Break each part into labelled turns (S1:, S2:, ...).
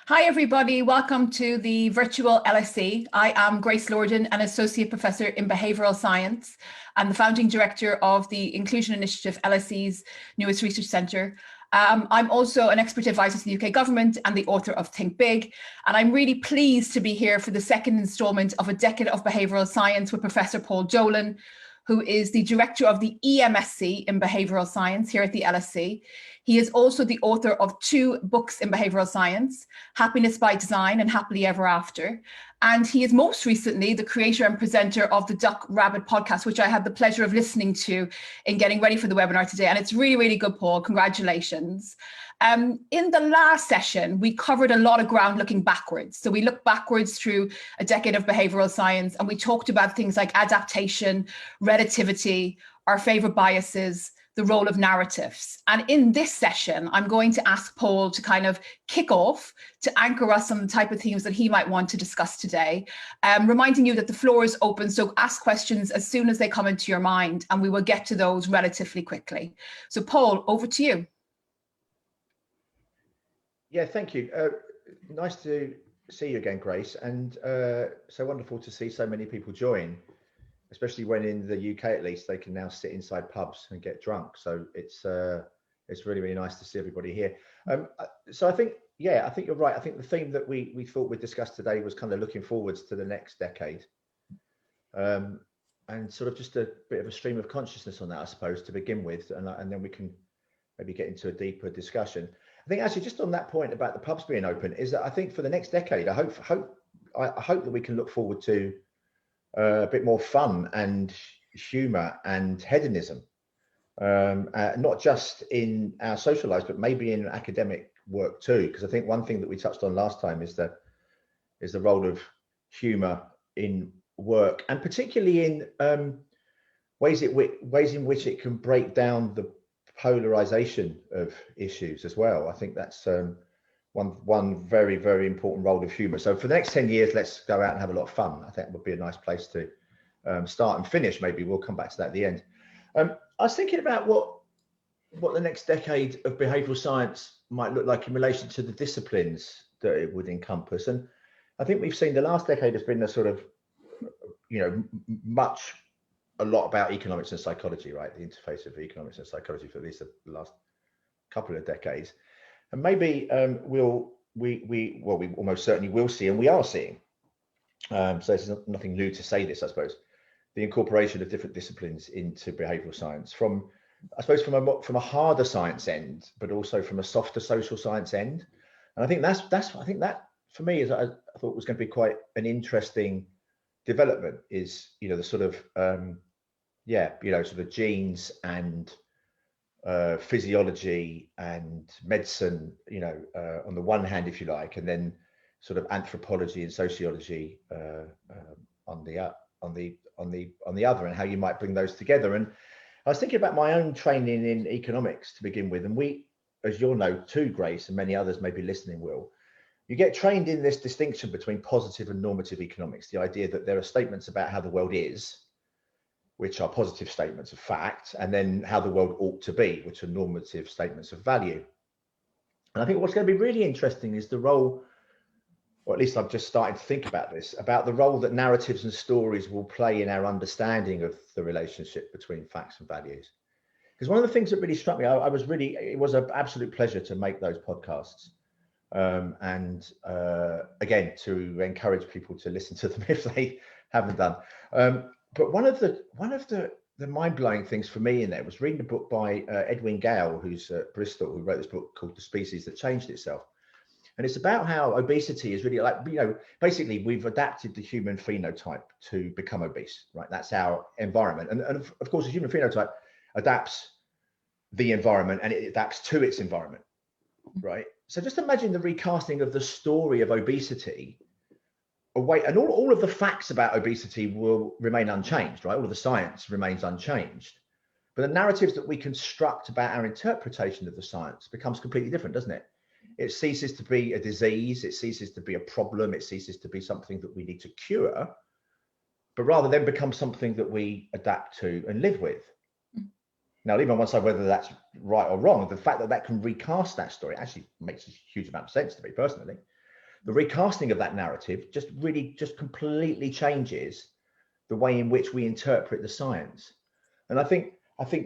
S1: Hi, everybody. Welcome to the virtual LSE. I am Grace Lordan, an Associate Professor in Behavioural Science and the Founding Director of the Inclusion Initiative, LSE's newest research centre. I'm also an expert advisor to the UK government and the author of Think Big. And I'm really pleased to be here for the second instalment of A Decade of Behavioural Science with Professor Paul Dolan, who is the director of the EMSc in Behavioural Science here at the LSE. He is also the author of 2 books in behavioural science, Happiness by Design and Happily Ever After. And he is most recently the creator and presenter of the Duck Rabbit podcast, which I had the pleasure of listening to in getting ready for the webinar today. And it's really, really good, Paul. Congratulations. In the last session, we covered a lot of ground looking backwards. So we looked backwards through a decade of behavioural science, and we talked about things like adaptation, relativity, our favourite biases, the role of narratives. And in this session, I'm going to ask Paul to kind of kick off, to anchor us on the type of themes that he might want to discuss today, reminding you that the floor is open, so ask questions as soon as they come into your mind, and we will get to those relatively quickly. So Paul, over to you.
S2: Yeah, thank you. Nice to see you again, Grace, and so wonderful to see so many people join, especially when in the UK, at least, they can now sit inside pubs and get drunk. So it's really, really nice to see everybody here. So I think you're right. I think the theme that we thought we'd discuss today was kind of looking forwards to the next decade, and sort of just a bit of a stream of consciousness on that, I suppose, to begin with, and then we can maybe get into a deeper discussion. I think actually just on that point about the pubs being open is that I think for the next decade, I hope that we can look forward to a bit more fun and humour and hedonism, not just in our social lives, but maybe in academic work too. Because I think one thing that we touched on last time is the role of humour in work, and particularly in ways in which it can break down the polarization of issues as well. I think that's one very, very important role of humour. So for the next 10 years, let's go out and have a lot of fun. I think would be a nice place to start and finish. Maybe we'll come back to that at the end. I was thinking about what the next decade of behavioural science might look like in relation to the disciplines that it would encompass. And I think we've seen the last decade has been a sort of, a lot about economics and psychology, right? The interface of economics and psychology for at least the last couple of decades. And maybe we almost certainly will see, and we are seeing. So there's nothing new to say this, I suppose. The incorporation of different disciplines into behavioural science, from a harder science end, but also from a softer social science end. And I think that for me is I thought was going to be quite an interesting development. Is the sort of sort of genes and physiology and medicine, on the one hand, if you like, and then sort of anthropology and sociology on the other, and how you might bring those together. And I was thinking about my own training in economics to begin with, and we, as you'll know too, Grace, and many others maybe listening will, you get trained in this distinction between positive and normative economics, the idea that there are statements about how the world is, which are positive statements of fact, and then how the world ought to be, which are normative statements of value. And I think what's going to be really interesting is the role, or at least I'm just starting to think about this, about the role that narratives and stories will play in our understanding of the relationship between facts and values. Because one of the things that really struck me, it was an absolute pleasure to make those podcasts. And again, to encourage people to listen to them if they haven't done. But one of the mind-blowing things for me in there was reading a book by Edwin Gale, who's at Bristol, who wrote this book called The Species That Changed Itself. And it's about how obesity is really like, basically we've adapted the human phenotype to become obese, right? That's our environment. And of course, the human phenotype adapts the environment and it adapts to its environment, right? So just imagine the recasting of the story of obesity away, and all of the facts about obesity will remain unchanged, right? All of the science remains unchanged, but the narratives that we construct about our interpretation of the science becomes completely different, doesn't it? It ceases to be a disease, it ceases to be a problem, it ceases to be something that we need to cure, but rather then becomes something that we adapt to and live with. Now, leave on one side whether that's right or wrong, the fact that can recast that story actually makes a huge amount of sense to me personally. the recasting of that narrative just really just completely changes the way in which we interpret the science. And I think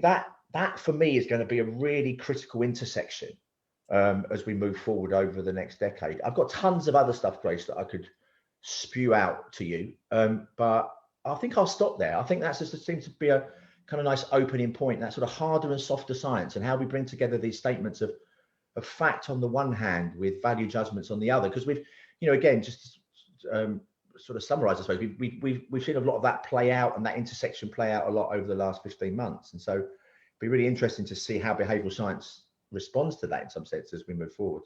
S2: that for me is going to be a really critical intersection as we move forward over the next decade. I've got tons of other stuff, Grace, that I could spew out to you, but I think I'll stop there. I think that's just seems to be a kind of nice opening point, that sort of harder and softer science, and how we bring together these statements of fact on the one hand with value judgments on the other. Because we've, again, just sort of summarize, I suppose, we've seen a lot of that play out, and that intersection play out a lot over the last 15 months. And so it'd be really interesting to see how behavioral science responds to that in some sense as we move forward.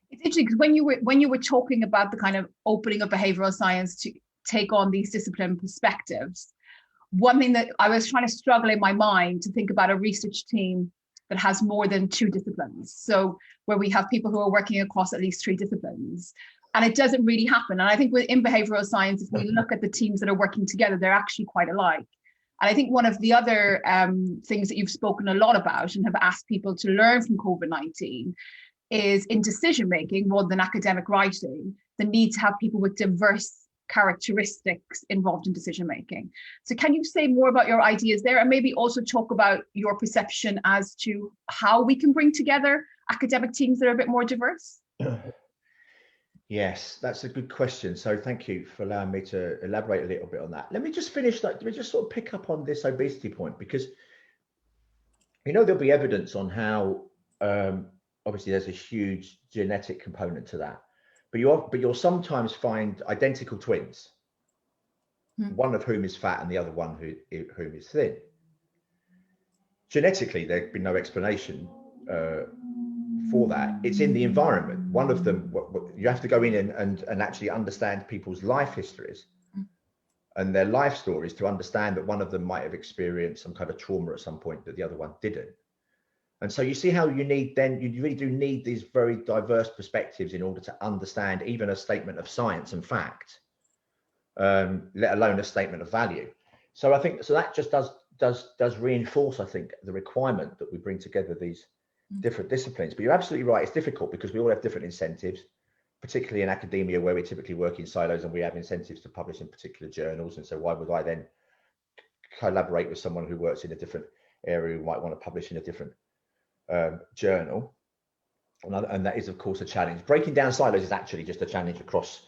S1: It's interesting because when you were talking about the kind of opening of behavioral science to take on these discipline perspectives, one thing that I was trying to struggle in my mind to think about a research team that has more than 2 disciplines. So where we have people who are working across at least 3 disciplines. And it doesn't really happen. And I think in behavioral science, if we look at the teams that are working together, they're actually quite alike. And I think one of the other things that you've spoken a lot about and have asked people to learn from COVID-19 is in decision-making, more than academic writing, the need to have people with diverse characteristics involved in decision-making. So can you say more about your ideas there, and maybe also talk about your perception as to how we can bring together academic teams that are a bit more diverse?
S2: Yes, that's a good question. So thank you for allowing me to elaborate a little bit on that. Let me just finish that. Let me just sort of pick up on this obesity point, because there'll be evidence on how obviously there's a huge genetic component to that, but you'll sometimes find identical twins, one of whom is fat and the other one whom is thin. Genetically, there'd be no explanation for that. It's in the environment. One of them, you have to go in and actually understand people's life histories and their life stories to understand that one of them might have experienced some kind of trauma at some point that the other one didn't. And so you see how you really do need these very diverse perspectives in order to understand even a statement of science and fact, let alone a statement of value. So I think, so that just does reinforce, I think, the requirement that we bring together these different disciplines. But you're absolutely right, it's difficult because we all have different incentives, particularly in academia, where we typically work in silos and we have incentives to publish in particular journals. And so why would I then collaborate with someone who works in a different area who might want to publish in a different journal? And that is, of course, a challenge. Breaking down silos is actually just a challenge across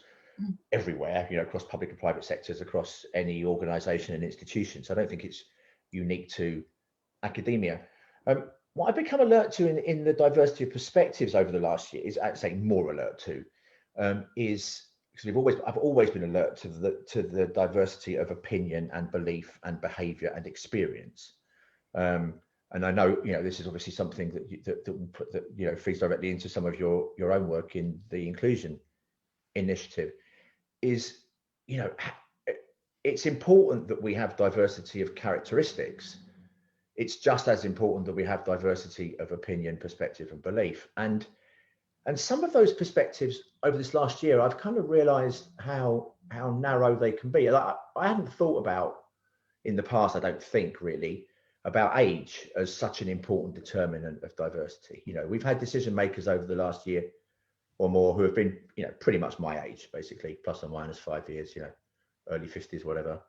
S2: everywhere, across public and private sectors, across any organization and institution. So I don't think it's unique to academia. What I've become alert to in the diversity of perspectives over the last year is, I'd say more alert to, is because I've always been alert to the diversity of opinion and belief and behavior and experience. And I know, this is obviously something that feeds directly into some of your own work in the inclusion initiative. Is, it's important that we have diversity of characteristics. It's just as important that we have diversity of opinion, perspective, and belief. And some of those perspectives over this last year, I've kind of realized how narrow they can be. I hadn't thought about in the past, I don't think really, about age as such an important determinant of diversity. We've had decision makers over the last year or more who have been, pretty much my age, basically, plus or minus 5 years, early 50s, whatever,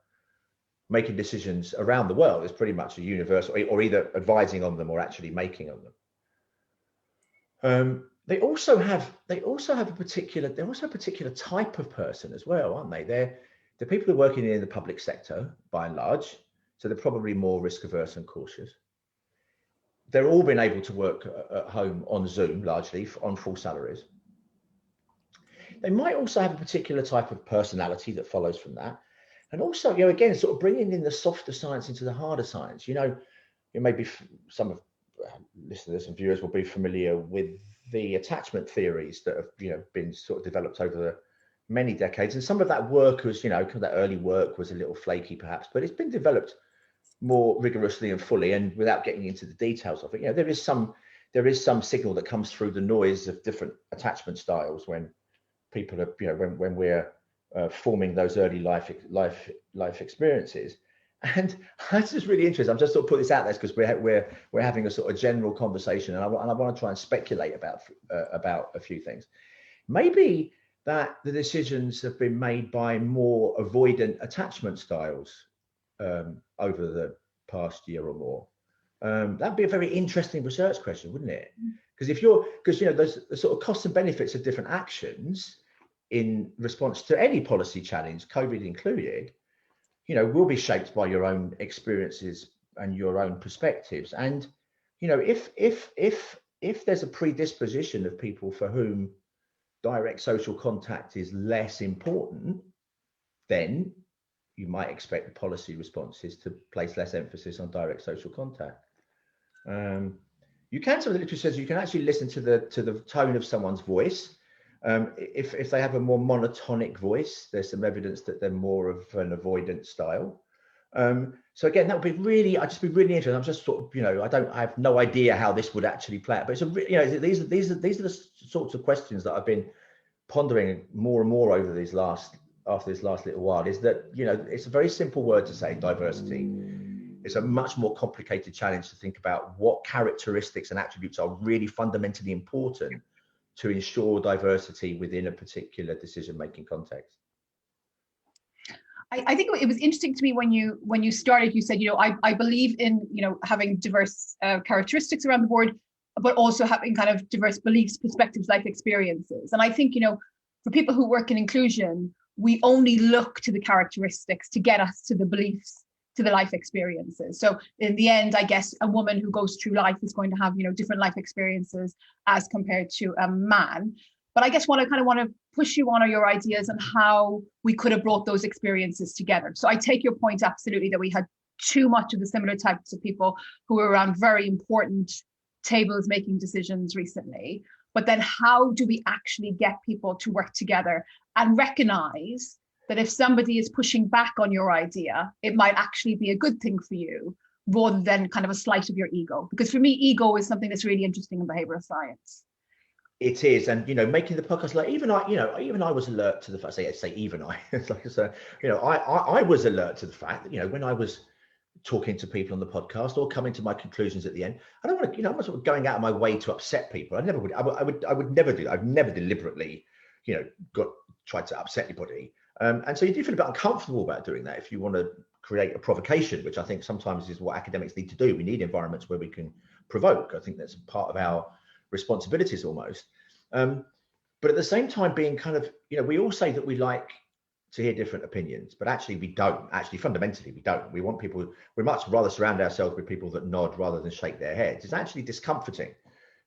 S2: making decisions around the world is pretty much a universal, or either advising on them or actually making on them. They also have a particular type of person as well, aren't they? They're the people who are working in the public sector by and large. So they're probably more risk averse and cautious. They're all been able to work at home on Zoom, largely on full salaries. They might also have a particular type of personality that follows from that. And also, again, sort of bringing in the softer science into the harder science. Maybe some of listeners and viewers will be familiar with the attachment theories that have, been sort of developed over the many decades. And some of that work was, that early work was a little flaky perhaps, but it's been developed more rigorously and fully, and without getting into the details of it, there is some signal that comes through the noise of different attachment styles when people are, when we're forming those early life experiences. And this is really interesting. I'm just sort of put this out there because we're having a sort of general conversation, and I want to try and speculate about a few things. Maybe that the decisions have been made by more avoidant attachment styles over the past year or more. That'd be a very interesting research question, wouldn't it? Because there's the sort of costs and benefits of different actions in response to any policy challenge, COVID included, will be shaped by your own experiences and your own perspectives. And if there's a predisposition of people for whom direct social contact is less important, then you might expect the policy responses to place less emphasis on direct social contact. You can, some of the literature says you can actually listen to the tone of someone's voice. If they have a more monotonic voice, there's some evidence that they're more of an avoidant style. So again, that would be really, I'd just be really interested. I'm just sort of, I have no idea how this would actually play out, but it's these are the sorts of questions that I've been pondering more and more over after this last little while. Is that, it's a very simple word to say, diversity. It's a much more complicated challenge to think about what characteristics and attributes are really fundamentally important to ensure diversity within a particular decision-making context.
S1: I think it was interesting to me when you started, you said, I believe in, having diverse characteristics around the board, but also having kind of diverse beliefs, perspectives, life experiences. And I think, for people who work in inclusion, we only look to the characteristics to get us to the beliefs, to the life experiences. So in the end, I guess a woman who goes through life is going to have, different life experiences as compared to a man. But I guess what I kind of want to push you on are your ideas on how we could have brought those experiences together. So I take your point absolutely that we had too much of the similar types of people who were around very important tables making decisions recently. But then how do we actually get people to work together and recognize that if somebody is pushing back on your idea, it might actually be a good thing for you rather than kind of a slight of your ego? Because for me, ego is something that's really interesting in behavioral science.
S2: It is, and making the podcast, like even I was alert to the fact. I was alert to the fact that when I was talking to people on the podcast or coming to my conclusions at the end, I don't want to, I'm not sort of going out of my way to upset people. I never would. I would never do that. I've never deliberately, tried to upset anybody. And so you do feel a bit uncomfortable about doing that if you want to create a provocation, which I think sometimes is what academics need to do. We need environments where we can provoke. I think that's part of our responsibilities almost. But at the same time being kind of, we all say that we like to hear different opinions, but actually we don't. Actually, fundamentally, we don't. We want people, we much rather surround ourselves with people that nod rather than shake their heads. It's actually discomforting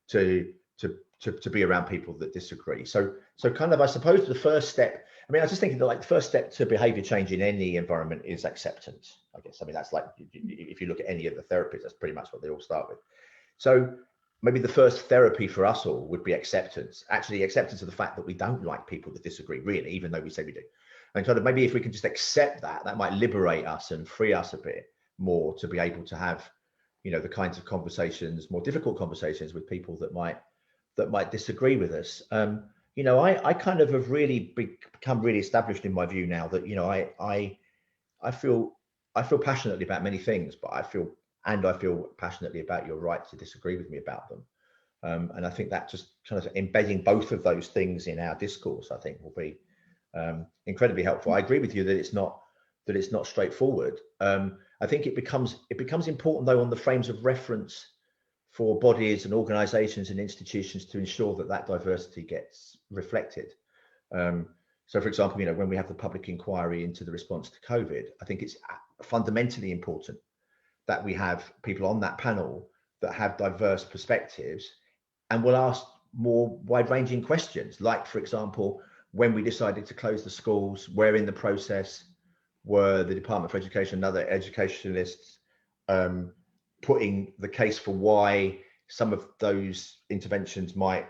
S2: to be around people that disagree. So kind of, I suppose the first step, I was just thinking that the first step to behavior change in any environment is acceptance, I guess. That's like, if you look at any of the therapies, that's pretty much what they all start with. So maybe the first therapy for us all would be acceptance, actually acceptance of the fact that we don't like people that disagree, really, even though we say we do. And kind of maybe if we can just accept that, that might liberate us and free us a bit more to be able to have, the kinds of conversations, more difficult conversations with people that might disagree with us. I kind of have really become really established in my view now that, I feel passionately about many things, but I feel passionately about your right to disagree with me about them. And I think that just kind of embedding both of those things in our discourse, I think will be incredibly helpful. I agree with you that it's not straightforward. I think it becomes important though on the frames of reference for bodies and organizations and institutions to ensure that diversity gets reflected. So for example, when we have the public inquiry into the response to COVID, I think it's fundamentally important that we have people on that panel that have diverse perspectives and will ask more wide-ranging questions. Like, for example, when we decided to close the schools, where in the process were the Department for Education and other educationalists putting the case for why some of those interventions might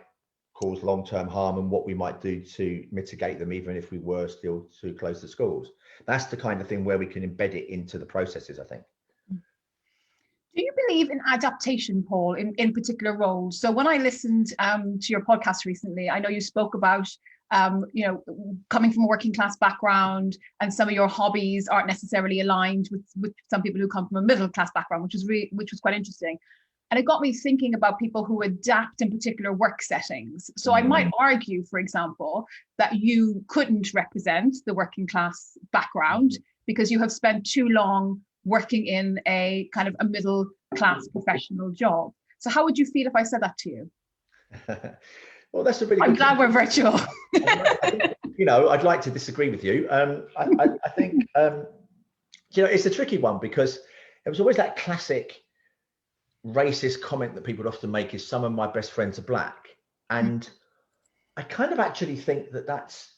S2: cause long-term harm and what we might do to mitigate them, even if we were still to close the schools. That's the kind of thing where we can embed it into the processes, I think.
S1: Do you believe in adaptation, Paul, in particular roles? So when I listened to your podcast recently, I know you spoke about, coming from a working class background and some of your hobbies aren't necessarily aligned with some people who come from a middle class background, which was quite interesting. And it got me thinking about people who adapt in particular work settings. So I might argue, for example, that you couldn't represent the working class background because you have spent too long working in a kind of a middle class professional job. So how would you feel if I said that to you?
S2: Well, that's a really
S1: I'm
S2: good
S1: glad we're virtual.
S2: I'd like to disagree with you. I think, it's a tricky one because it was always that classic racist comment that people often make is some of my best friends are black. And I kind of actually think that that's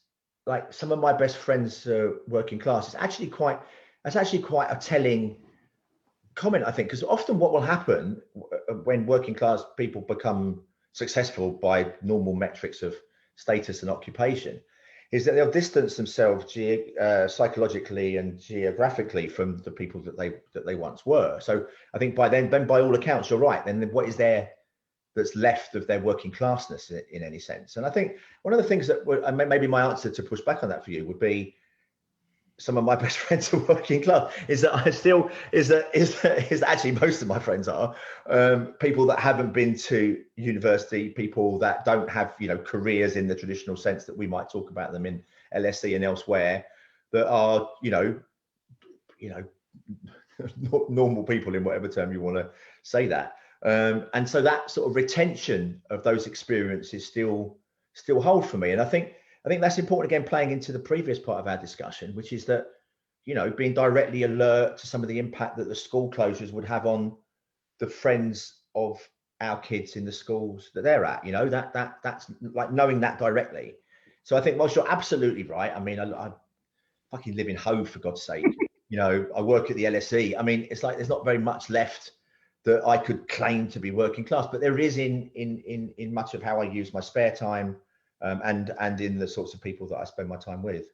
S2: like some of my best friends working class. That's actually quite a telling comment, I think, because often what will happen when working class people become successful by normal metrics of status and occupation is that they'll distance themselves psychologically and geographically from the people that they once were. So I think by then by all accounts, you're right. Then what is there that's left of their working classness in any sense? And I think one of the things that maybe my answer to push back on that for you would be some of my best friends are working class. Is that actually most of my friends are people that haven't been to university, people that don't have careers in the traditional sense that we might talk about them in LSE and elsewhere, that are normal people in whatever term you want to say that. And so that sort of retention of those experiences still hold for me. And I think that's important, again, playing into the previous part of our discussion, which is that, being directly alert to some of the impact that the school closures would have on the friends of our kids in the schools that they're at, that's like knowing that directly. So I think, whilst you're absolutely right, I mean, I fucking live in Hove, for God's sake, I work at the LSE. I mean, it's like, there's not very much left that I could claim to be working class, but there is in much of how I use my spare time. And in the sorts of people that I spend my time with.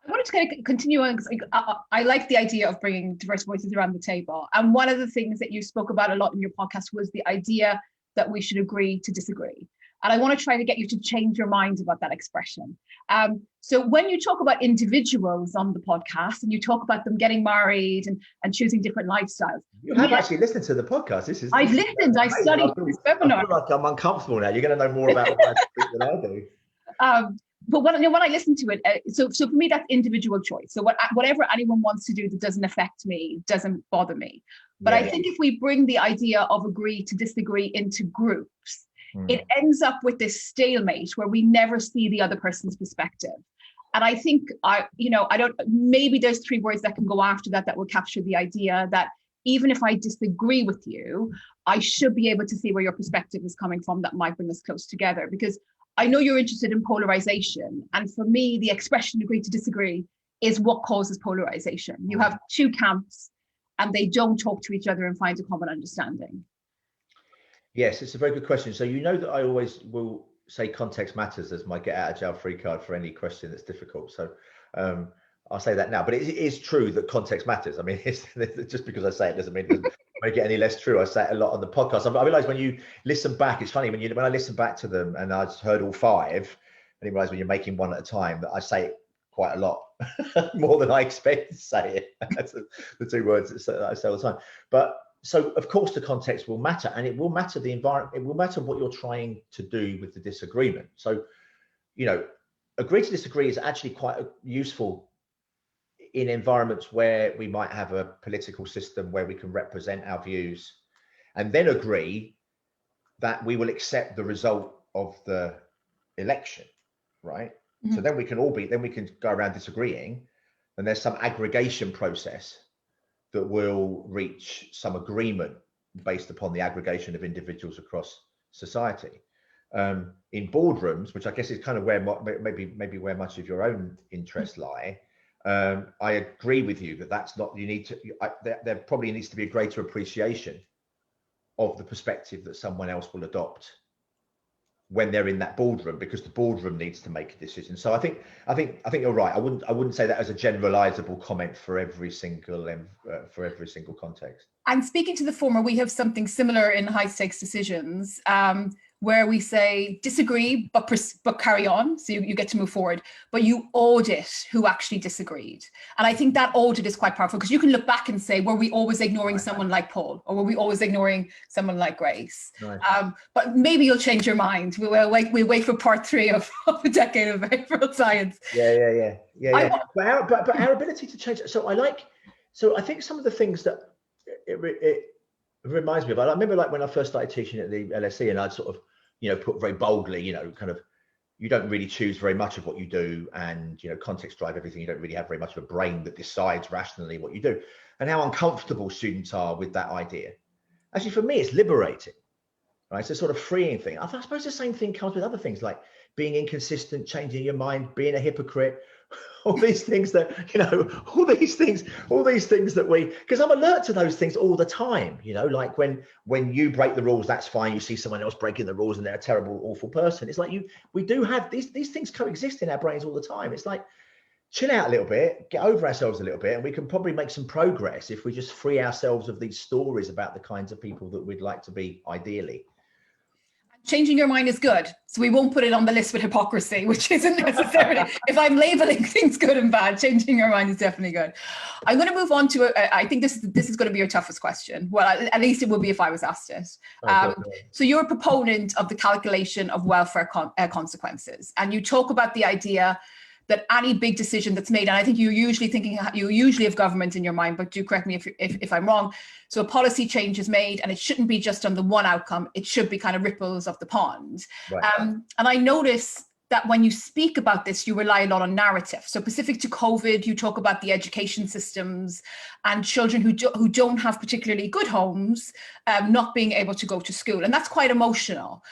S1: I wanted to kind of continue on because I like the idea of bringing diverse voices around the table. And one of the things that you spoke about a lot in your podcast was the idea that we should agree to disagree. And I want to try to get you to change your mind about that expression. So when you talk about individuals on the podcast and you talk about them getting married and choosing different lifestyles.
S2: You have actually listened to the podcast.
S1: I've listened, I studied this webinar.
S2: I feel like I'm uncomfortable now. You're going to know more about what I speak than I do.
S1: But when I listen to it, so for me, that's individual choice. So whatever anyone wants to do that doesn't affect me, doesn't bother me. But I think if we bring the idea of agree to disagree into groups, it ends up with this stalemate where we never see the other person's perspective. And I think, maybe there's 3 words that can go after that will capture the idea that even if I disagree with you, I should be able to see where your perspective is coming from that might bring us close together. Because I know you're interested in polarization. And for me, the expression agree to disagree is what causes polarization. You have 2 camps and they don't talk to each other and find a common understanding.
S2: Yes, it's a very good question. So that I always will say context matters as my get out of jail free card for any question that's difficult. So I'll say that now, but it is true that context matters. I mean, just because I say it doesn't mean it doesn't make it any less true. I say it a lot on the podcast. I realize when you listen back, it's funny when I listen back to them and I just heard all 5, and you realize when you're making one at a time that I say it quite a lot more than I expect to say it. That's the 2 words that I say all the time. But so of course the context will matter, and it will matter the environment. It will matter what you're trying to do with the disagreement. So, agree to disagree is actually quite useful in environments where we might have a political system where we can represent our views and then agree that we will accept the result of the election, right? So then we can go around disagreeing, and there's some aggregation process that will reach some agreement based upon the aggregation of individuals across society. In boardrooms, which I guess is kind of where maybe where much of your own interests lie, I agree with you that that's not, there probably needs to be a greater appreciation of the perspective that someone else will adopt when they're in that boardroom, because the boardroom needs to make a decision. So I think you're right. I wouldn't say that as a generalizable comment for every single context.
S1: And speaking to the former, we have something similar in high stakes decisions. where we say disagree, but carry on. So you get to move forward, but you audit who actually disagreed. And I think that audit is quite powerful, because you can look back and say, were we always ignoring someone like Paul, or were we always ignoring someone like Grace?
S2: Nice.
S1: But maybe you'll change your mind. We'll wait for part 3 of a decade of behavioral science.
S2: Yeah. But our ability to change. So I think some of the things that it reminds me of, I remember like when I first started teaching at the LSE, and I'd sort of, put very boldly, kind of, you don't really choose very much of what you do, and, context drive everything. You don't really have very much of a brain that decides rationally what you do, and how uncomfortable students are with that idea. Actually, for me, it's liberating, right? It's a sort of freeing thing. I suppose the same thing comes with other things, like being inconsistent, changing your mind, being a hypocrite, all these things that, all these things that because I'm alert to those things all the time, like when you break the rules, that's fine. You see someone else breaking the rules and they're a terrible, awful person. It's like we do have these things coexist in our brains all the time. It's like, chill out a little bit, get over ourselves a little bit, and we can probably make some progress if we just free ourselves of these stories about the kinds of people that we'd like to be ideally.
S1: Changing your mind is good. So we won't put it on the list with hypocrisy, which isn't necessarily, if I'm labeling things good and bad, changing your mind is definitely good. I'm going to move on to, I think this is going to be your toughest question. Well, at least it would be if I was asked it. So you're a proponent of the calculation of welfare consequences. And you talk about the idea that any big decision that's made, and I think you usually have government in your mind, but do correct me if I'm wrong. So a policy change is made, and it shouldn't be just on the one outcome. It should be kind of ripples of the pond.
S2: Right.
S1: And I notice that when you speak about this, you rely a lot on narrative. So specific to COVID, you talk about the education systems and children who don't have particularly good homes not being able to go to school. And that's quite emotional.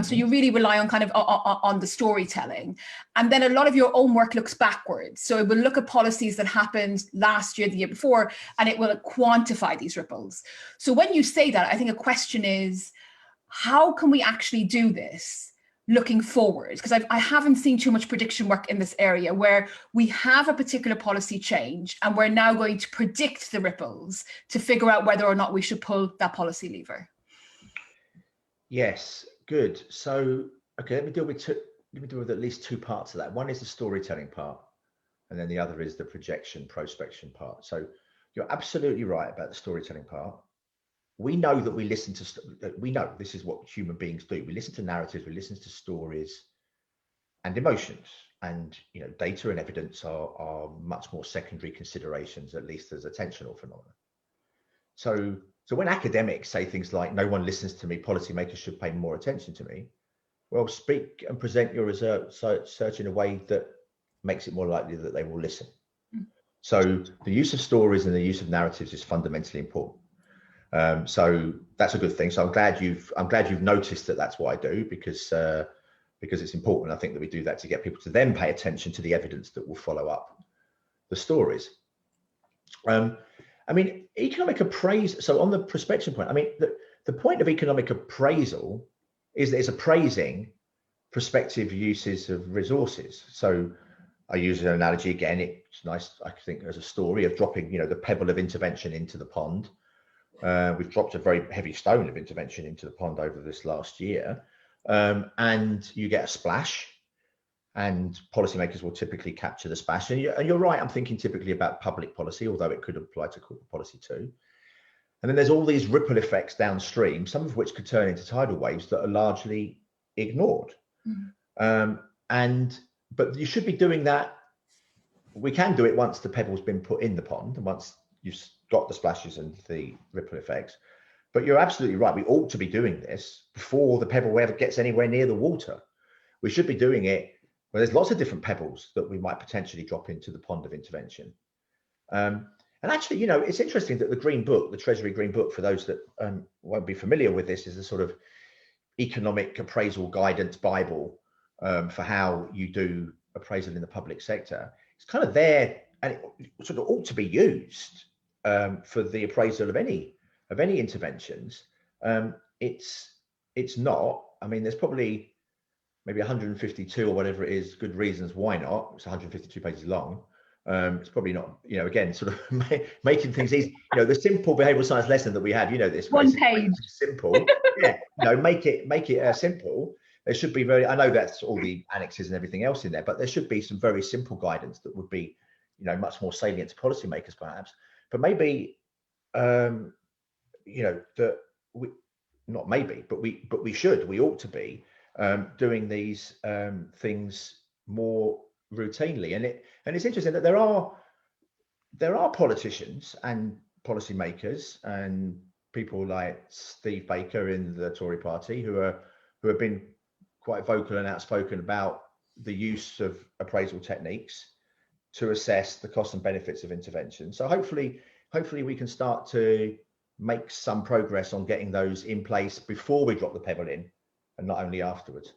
S1: So you really rely on kind of on the storytelling. And then a lot of your own work looks backwards. So it will look at policies that happened last year, the year before, and it will quantify these ripples. So when you say that, I think a question is, how can we actually do this looking forward? Because I haven't seen too much prediction work in this area where we have a particular policy change and we're now going to predict the ripples to figure out whether or not we should pull that policy lever.
S2: Yes, good. So, okay, let me deal with at least two parts of that. One is the storytelling part, and then the other is the prospection part. So you're absolutely right about the storytelling part. We know that we know this is what human beings do. We listen to narratives, we listen to stories and emotions, and data and evidence are much more secondary considerations, at least as attentional phenomena. So when academics say things like, no one listens to me, policymakers should pay more attention to me, well, speak and present your research in a way that makes it more likely that they will listen. So the use of stories and the use of narratives is fundamentally important. So that's a good thing. So I'm glad you've noticed that that's what I do, because it's important. I think that we do that to get people to then pay attention to the evidence that will follow up the stories. I mean, economic appraisal. So on the prospection point, I mean, the point of economic appraisal is that it's appraising prospective uses of resources. So I use an analogy again. It's nice, I think, as a story of dropping, the pebble of intervention into the pond. We've dropped a very heavy stone of intervention into the pond over this last year, and you get a splash, and policymakers will typically capture the splash. And you're right, I'm thinking typically about public policy, although it could apply to corporate policy too. And then there's all these ripple effects downstream, some of which could turn into tidal waves that are largely ignored. But you should be doing that. We can do it once the pebble's been put in the pond, and once you've got the splashes and the ripple effects. But you're absolutely right. We ought to be doing this before the pebble ever gets anywhere near the water. We should be doing it where there's lots of different pebbles that we might potentially drop into the pond of intervention. And actually, it's interesting that the Green Book, the Treasury Green Book, for those that won't be familiar with this, is a sort of economic appraisal guidance Bible for how you do appraisal in the public sector. It's kind of there, and it sort of ought to be used for the appraisal of any interventions. It's not. I mean, there's probably maybe 152 or whatever it is good reasons why not. It's 152 pages long. It's probably not, again, sort of making things easy. The simple behavioral science lesson that we have, this
S1: one page,
S2: simple. Yeah, make it simple. There should be I know that's all the annexes and everything else in there, but there should be some very simple guidance that would be, much more salient to policymakers, perhaps. But maybe, that we, not maybe, but we ought to be doing these things more routinely. And it's interesting that there are politicians and policymakers and people like Steve Baker in the Tory party who have been quite vocal and outspoken about the use of appraisal techniques to assess the costs and benefits of intervention. So hopefully we can start to make some progress on getting those in place before we drop the pebble in, and not only afterwards.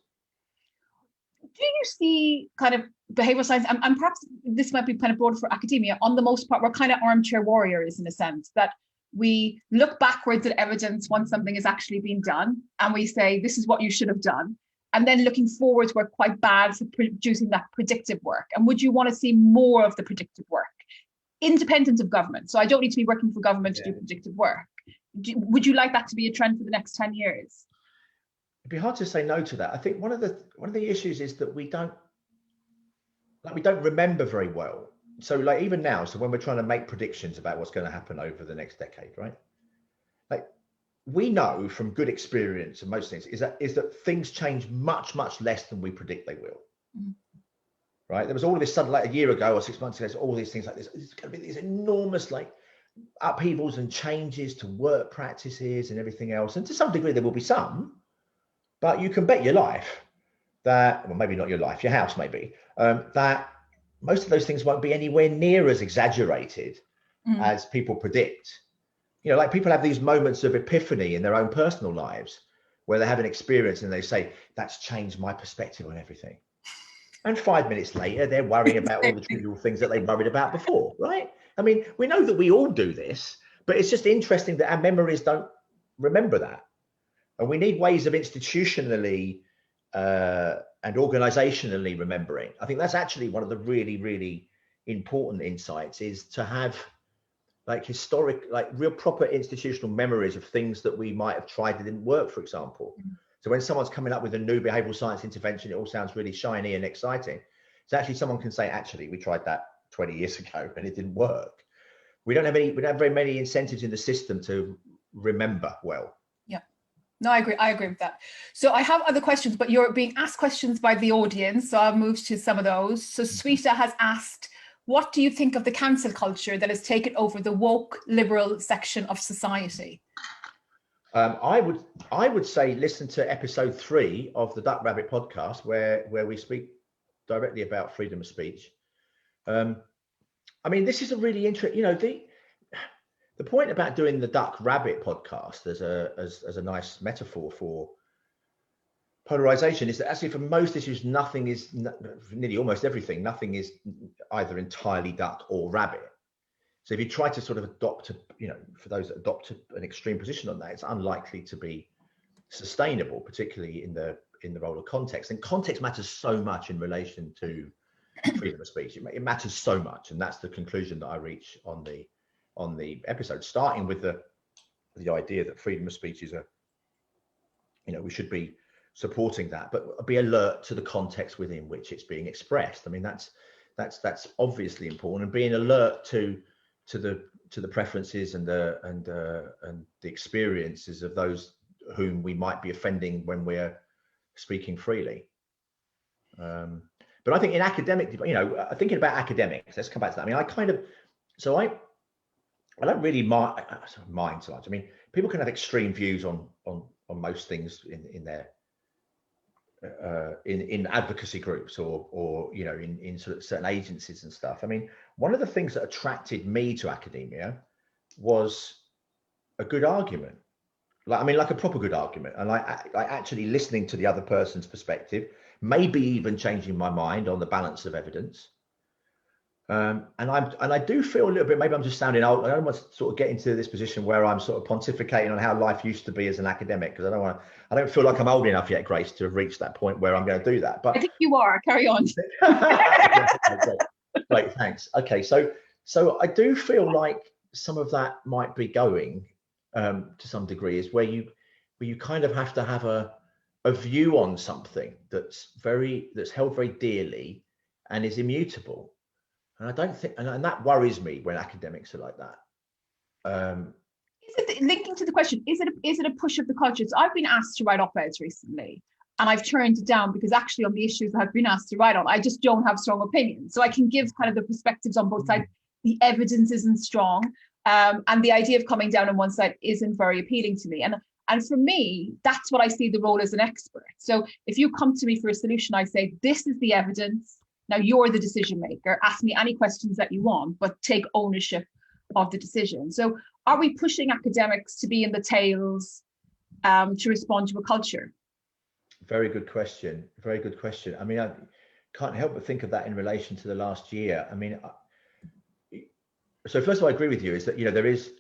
S1: Do you see kind of behavioral science, and perhaps this might be kind of broad for academia, on the most part, we're kind of armchair warriors in a sense, that we look backwards at evidence once something has actually been done, and we say, this is what you should have done. And then looking forwards, we're quite bad for producing that predictive work. And would you want to see more of the predictive work, independent of government? So I don't need to be working for government to do predictive work. Would you like that to be a trend for the next 10 years?
S2: It'd be hard to say no to that. I think one of the issues is that we don't remember very well. So like even now, so when we're trying to make predictions about what's going to happen over the next decade, right? Like we know from good experience and most things is that things change much, much less than we predict they will. Mm. Right? There was all of this sudden, like a year ago or 6 months ago, all these things like this. It's going to be these enormous like upheavals and changes to work practices and everything else. And to some degree, there will be some. But you can bet your life that, well, maybe not your life, your house maybe, that most of those things won't be anywhere near as exaggerated as people predict. Like people have these moments of epiphany in their own personal lives where they have an experience and they say, that's changed my perspective on everything. And 5 minutes later, they're worrying about all the trivial things that they worried about before, right? I mean, we know that we all do this, but it's just interesting that our memories don't remember that. And we need ways of institutionally and organizationally remembering. I think that's actually one of the really, really important insights, is to have like historic, like real proper institutional memories of things that we might have tried that didn't work, for example. So when someone's coming up with a new behavioral science intervention, it all sounds really shiny and exciting. So actually someone can say, actually, we tried that 20 years ago and it didn't work. We don't have very many incentives in the system to remember well.
S1: No, I agree with that. So I have other questions, but you're being asked questions by the audience, so I'll move to some of those. So Sweta has asked, what do you think of the cancel culture that has taken over the woke liberal section of society?
S2: I would say listen to episode 3 of the Duck Rabbit podcast, where we speak directly about freedom of speech. I mean, this is a really interesting, the point about doing the Duck Rabbit podcast as a nice metaphor for polarization is that actually for most issues, nearly almost everything, nothing is either entirely duck or rabbit. So if you try to sort of adopt, for those that adopt an extreme position on that, it's unlikely to be sustainable, particularly in the role of context. And context matters so much in relation to freedom of speech. It matters so much, and that's the conclusion that I reach on the episode, starting with the idea that freedom of speech is we should be supporting that, but be alert to the context within which it's being expressed. I mean, that's obviously important, and being alert to the preferences and the experiences of those whom we might be offending when we're speaking freely. But I think in academic, thinking about academics, let's come back to that. I mean, I don't really mind so much. I mean, people can have extreme views on most things in their in advocacy groups or in sort of certain agencies and stuff. I mean, one of the things that attracted me to academia was a good argument, like a proper good argument, and like actually listening to the other person's perspective, maybe even changing my mind on the balance of evidence. And I do feel a little bit, maybe I'm just sounding old. I don't want to sort of get into this position where I'm sort of pontificating on how life used to be as an academic, because I don't feel like I'm old enough yet, Grace, to have reached that point where I'm going to do that. But
S1: I think you are. Carry on.
S2: Great, thanks. Okay, so I do feel like some of that might be going to some degree is where you kind of have to have a view on something that's held very dearly and is immutable. And I don't think, and that worries me when academics are like that.
S1: Is it, linking to the question, is it a push of the culture? So I've been asked to write op-eds recently, and I've turned it down because actually on the issues that I've been asked to write on, I just don't have strong opinions. So I can give kind of the perspectives on both sides. The evidence isn't strong, and the idea of coming down on one side isn't very appealing to me. And for me, that's what I see the role as an expert. So if you come to me for a solution, I say, this is the evidence. Now you're the decision maker. Ask me any questions that you want, but take ownership of the decision. So are we pushing academics to be in the tails to respond to a culture?
S2: Very good question. Very good question. I mean, I can't help but think of that in relation to the last year. I mean, so first of all, I agree with you is that, there is,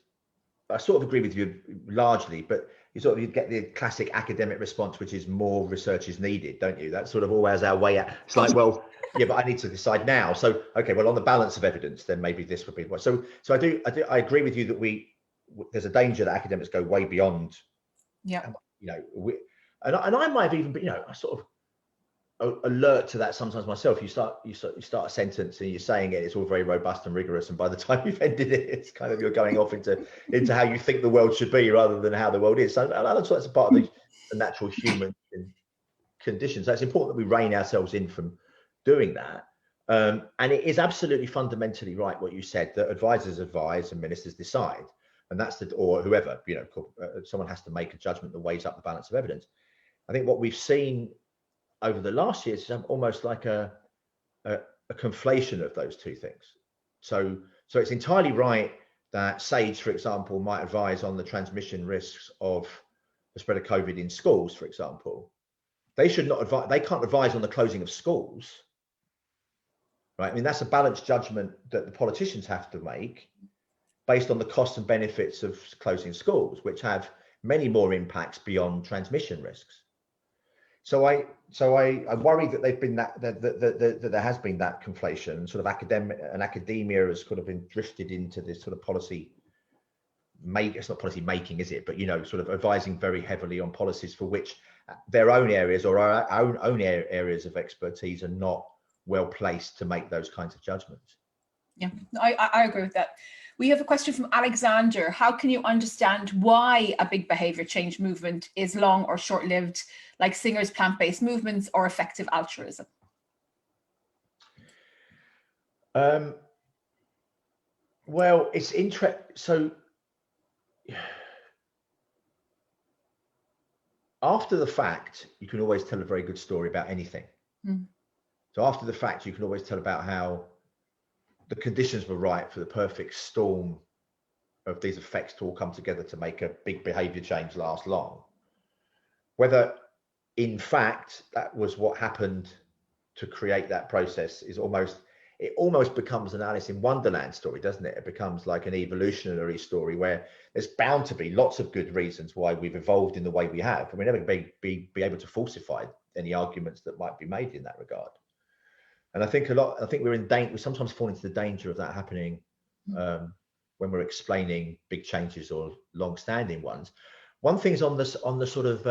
S2: I sort of agree with you largely, but you get the classic academic response, which is more research is needed, don't you? That's sort of always our way out. It's like, well, yeah, but I need to decide now. So, okay, well, on the balance of evidence, then maybe this would be what. So I agree with you that there's a danger that academics go way beyond.
S1: Yeah.
S2: And I might have even been, I sort of alert to that sometimes myself. You start a sentence and you're saying it, it's all very robust and rigorous, and by the time you've ended it, it's kind of, you're going off into how you think the world should be rather than how the world is. So that's a part of the natural human condition. So it's important that we rein ourselves in from doing that. And it is absolutely fundamentally right what you said, that advisors advise and ministers decide, and that's or whoever, someone has to make a judgment that weighs up the balance of evidence. I think what we've seen over the last year is almost like a conflation of those two things. So it's entirely right that SAGE, for example, might advise on the transmission risks of the spread of COVID in schools, for example. They should not advise, they can't advise on the closing of schools, right? I mean, that's a balanced judgment that the politicians have to make based on the costs and benefits of closing schools, which have many more impacts beyond transmission risks. So I worry that that there has been that conflation, sort of academia has sort of been drifted into this sort of policy it's not policy making, is it? But sort of advising very heavily on policies for which their own areas or our own areas of expertise are not well placed to make those kinds of judgments.
S1: Yeah, I agree with that. We have a question from Alexander. How can you understand why a big behavior change movement is long or short-lived, like Singer's plant-based movements or effective altruism?
S2: Well, it's interesting. So after the fact, you can always tell a very good story about anything. So after the fact, you can always tell about how the conditions were right for the perfect storm of these effects to all come together to make a big behavior change last long. Whether in fact that was what happened to create that process is it almost becomes an Alice in Wonderland story, doesn't it? It becomes like an evolutionary story where there's bound to be lots of good reasons why we've evolved in the way we have, and we're never be able to falsify any arguments that might be made in that regard. And I think we're in danger. We sometimes fall into the danger of that happening when we're explaining big changes or long-standing ones. One thing's on the sort of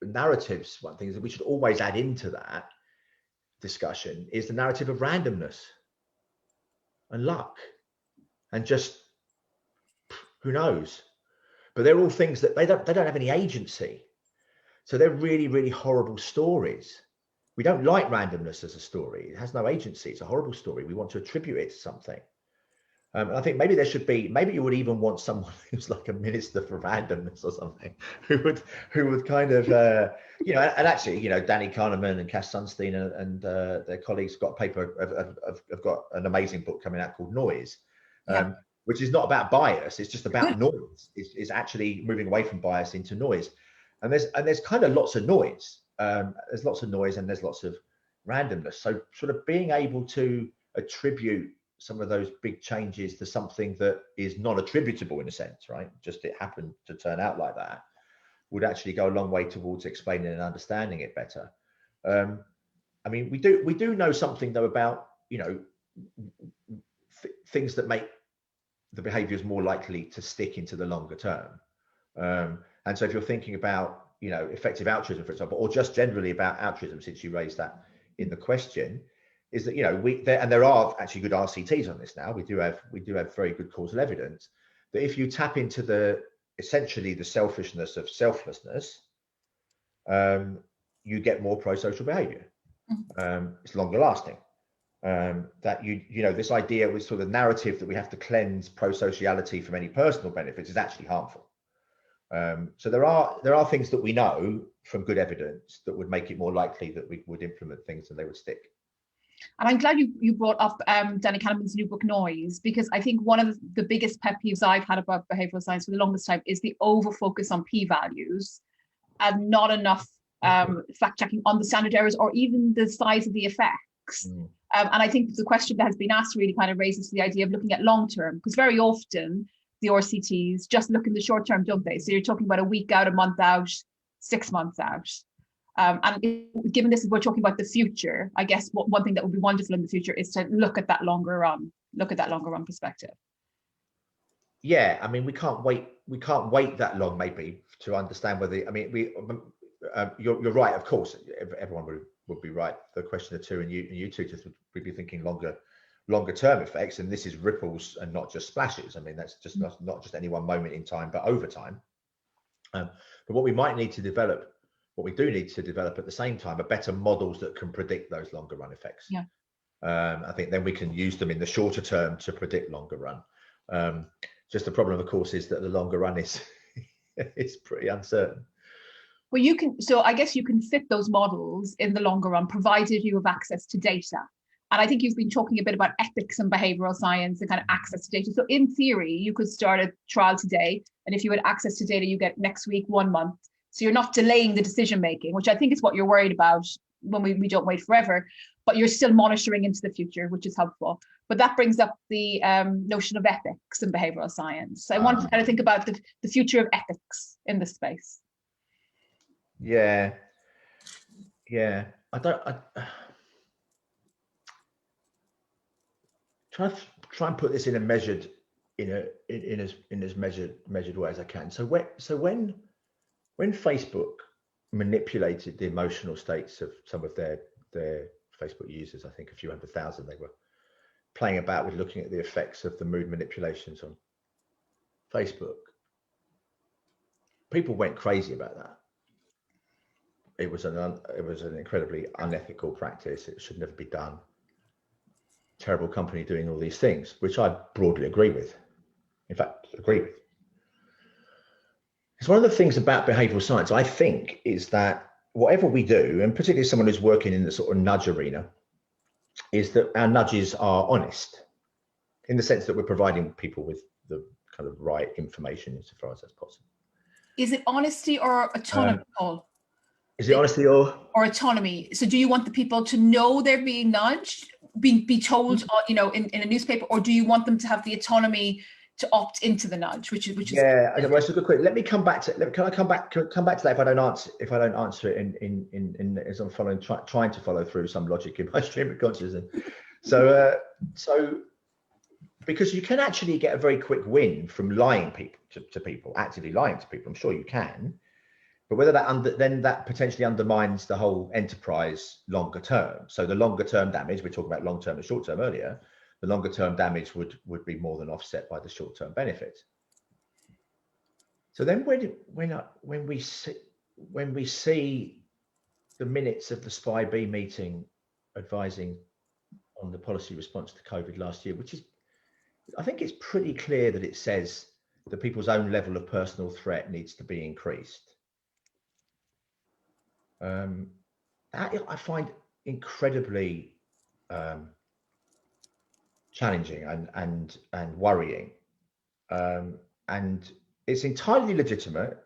S2: narratives. One thing is that we should always add into that discussion is the narrative of randomness and luck and just who knows. But they're all things that they don't have any agency. So they're really, really horrible stories. We don't like randomness as a story. It has no agency. It's a horrible story. We want to attribute it to something. And I think maybe there should be, maybe you would even want someone who's like a minister for randomness or something, who would kind of, and actually, Danny Kahneman and Cass Sunstein and their colleagues got a paper, have got an amazing book coming out called Noise, which is not about bias. It's just about noise. It's actually moving away from bias into noise. And there's kind of lots of noise. There's lots of noise and there's lots of randomness. So sort of being able to attribute some of those big changes to something that is not attributable in a sense, right? Just it happened to turn out like that, would actually go a long way towards explaining and understanding it better. I mean, we do know something though about, you know, things that make the behaviors more likely to stick into the longer term. And so if you're thinking about, you know, effective altruism, for example, or just generally about altruism, since you raised that in the question, is that, you know, there are actually good RCTs on this now. We do have very good causal evidence that if you tap into essentially the selfishness of selflessness, you get more pro-social behavior. It's longer lasting. That you know, this idea with sort of narrative that we have to cleanse pro-sociality from any personal benefits is actually harmful. So there are things that we know from good evidence that would make it more likely that we would implement things and they would stick.
S1: And I'm glad you brought up Danny Kahneman's new book, Noise, because I think one of the biggest pet peeves I've had about behavioral science for the longest time is the over focus on p-values and not enough fact checking on the standard errors or even the size of the effects. And I think the question that has been asked really kind of raises the idea of looking at long term, because very often the RCTs just look in the short term, don't they? So you're talking about a week out, a month out, 6 months out. And given this, we're talking about the future, I guess one thing that would be wonderful in the future is to look at that longer run perspective.
S2: Yeah, I mean, we can't wait that long maybe to understand whether, I mean, you're right, of course, everyone would be right. The questioner too, and you two just would be thinking longer term effects, and this is ripples and not just splashes. I mean, that's just not just any one moment in time, but over time. But what we do need to develop at the same time are better models that can predict those longer run effects.
S1: Yeah.
S2: I think then we can use them in the shorter term to predict longer run. Just the problem, of course, is that the longer run is it's pretty uncertain.
S1: Well, so I guess you can fit those models in the longer run, provided you have access to data. And I think you've been talking a bit about ethics and behavioral science and kind of access to data. So in theory, you could start a trial today, and if you had access to data, you get next week, 1 month. So you're not delaying the decision making, which I think is what you're worried about when we don't wait forever, but you're still monitoring into the future, which is helpful. But that brings up the notion of ethics and behavioral science. So I want to kind of think about the future of ethics in this space.
S2: Yeah. Try and put this in a measured, in as measured way as I can. So when Facebook manipulated the emotional states of some of their Facebook users, I think a few 100,000, they were playing about with looking at the effects of the mood manipulations on Facebook. People went crazy about that. It was an incredibly unethical practice. It should never be done. Terrible company doing all these things, which I broadly agree with. In fact, agree with. It's one of the things about behavioral science, I think, is that whatever we do, and particularly someone who's working in the sort of nudge arena, is that our nudges are honest, in the sense that we're providing people with the kind of right information insofar as that's possible.
S1: Is it honesty or autonomy, Paul?
S2: Is it honesty or
S1: autonomy? So do you want the people to know they're being nudged, be told, you know, in a newspaper, or do you want them to have the autonomy to opt into the nudge, which is
S2: yeah. Well, it's a good question. Let me come back to. Can I come back to that if I don't answer it in as I'm trying to follow through some logic in my stream of consciousness. So because you can actually get a very quick win from lying to people, actively lying to people. I'm sure you can. But whether that potentially undermines the whole enterprise longer term. So the longer term damage, we talked about long term and short term earlier, the longer term damage would be more than offset by the short term benefit. So then when we see the minutes of the SPI-B meeting advising on the policy response to COVID last year, which is, I think it's pretty clear that it says that people's own level of personal threat needs to be increased. I find incredibly challenging and worrying, and it's entirely legitimate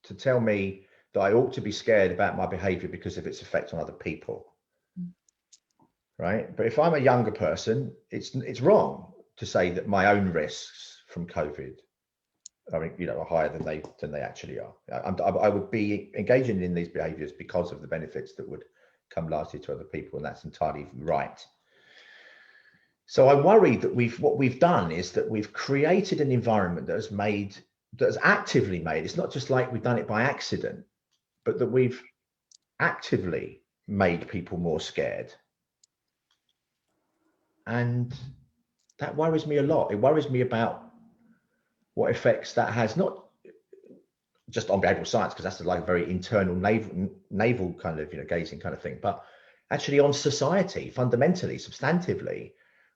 S2: to tell me that I ought to be scared about my behavior because of its effect on other people, right? But if I'm a younger person, it's wrong to say that my own risks from COVID, I mean, you know, are higher than they actually are. I would be engaging in these behaviors because of the benefits that would come largely to other people, and that's entirely right. So I worry that what we've done is that we've created an environment that has actively made, it's not just like we've done it by accident, but that we've actively made people more scared. And that worries me a lot. It worries me about what effects that has, not just on behavioral science, because that's like a very internal navel kind of, gazing kind of thing, but actually on society, fundamentally, substantively,